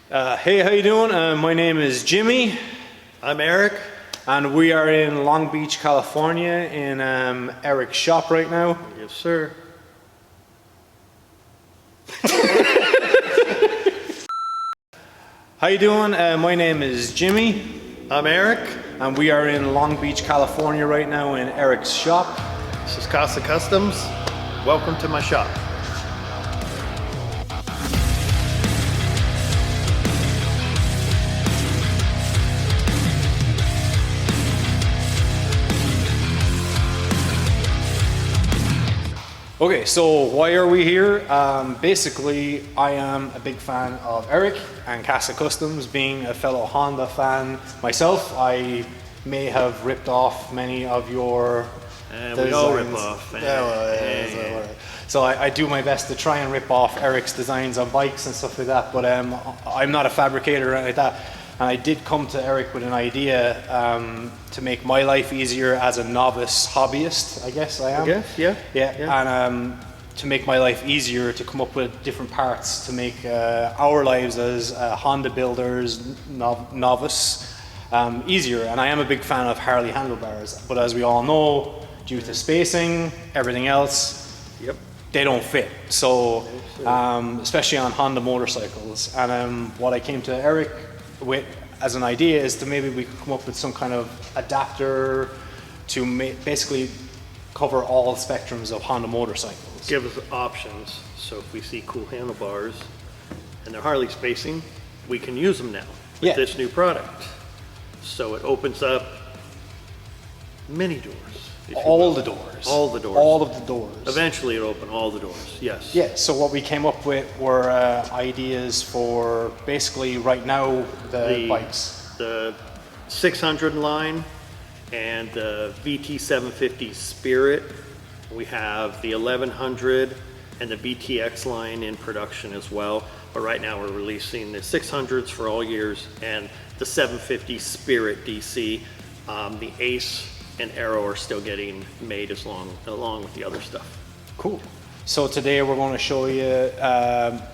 Hey, how you doing? My name is Jimmy. I'm Eric. And we are in Long Beach, California in Eric's shop right now. Yes, sir. How you doing? My name is Jimmy. I'm Eric. And we are in Long Beach, California right now in Eric's shop. This is Casa Customs. Welcome to my shop. Okay, so why are we here? Basically, I am a big fan of Eric and Casa Customs. Being a fellow Honda fan myself, I may have ripped off many of your designs. We all rip off. So I do my best to try and rip off Eric's designs on bikes and stuff like that, but I'm not a fabricator or anything like that. And I did come to Eric with an idea to make my life easier as a novice hobbyist, I guess I am. Yeah. And to make my life easier to come up with different parts to make our lives as Honda builders, novice, easier. And I am a big fan of Harley handlebars, but as we all know, due to spacing, everything else, they don't fit. So, especially on Honda motorcycles. And what I came to Eric with as an idea is to maybe we could come up with some kind of adapter to basically cover all spectrums of Honda motorcycles. Give us options. So if we see cool handlebars and they're Harley spacing, we can use them now with this new product. So it opens up many doors. All the doors. All the doors. All of the doors. Eventually it'll open all the doors, yes. Yeah, so what we came up with were ideas for basically right now the bikes. The 600 line and the VT-750 Spirit. We have the 1100 and the BTX line in production as well. But right now we're releasing the 600s for all years and the 750 Spirit DC. The Ace and Arrow are still getting made along with the other stuff. Cool. So today we're going to show you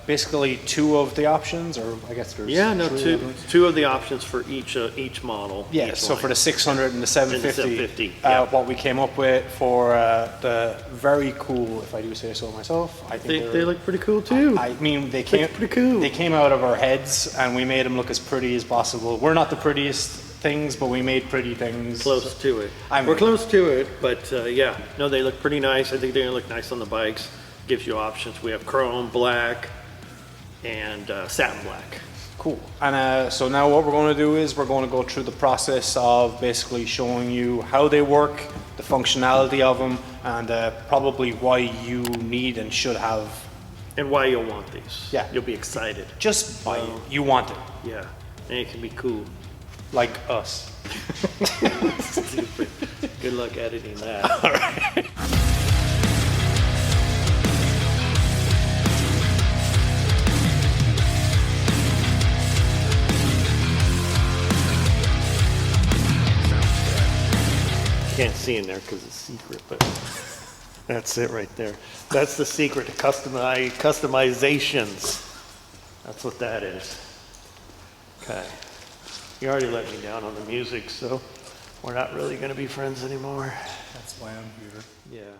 basically two of the options, or I guess there's two of the options for each model. Yeah. Each so line. for the 600 and the 750, what we came up with for the very cool, if I do say so myself, I think they look pretty cool too. I mean, they came pretty cool. They came out of our heads, and we made them look as pretty as possible. We're not the prettiest things, but we made pretty things. Close to it. We're close to it, but yeah, no, they look pretty nice. I think they're gonna look nice on the bikes. Gives you options. We have chrome, black, and satin black. Cool. And so now what we're going to do is we're going to go through the process of basically showing you how they work, the functionality of them, and probably why you need and should have. And why you'll want these. Yeah. You'll be excited. Just buy it. You want it. Yeah. And it can be cool. Like us. Stupid. Good luck editing that. All right. Can't see in there because it's secret, but that's it right there. That's the secret to customizations. That's what that is. Okay. You already let me down on the music, so we're not really going to be friends anymore. That's why I'm here. Yeah.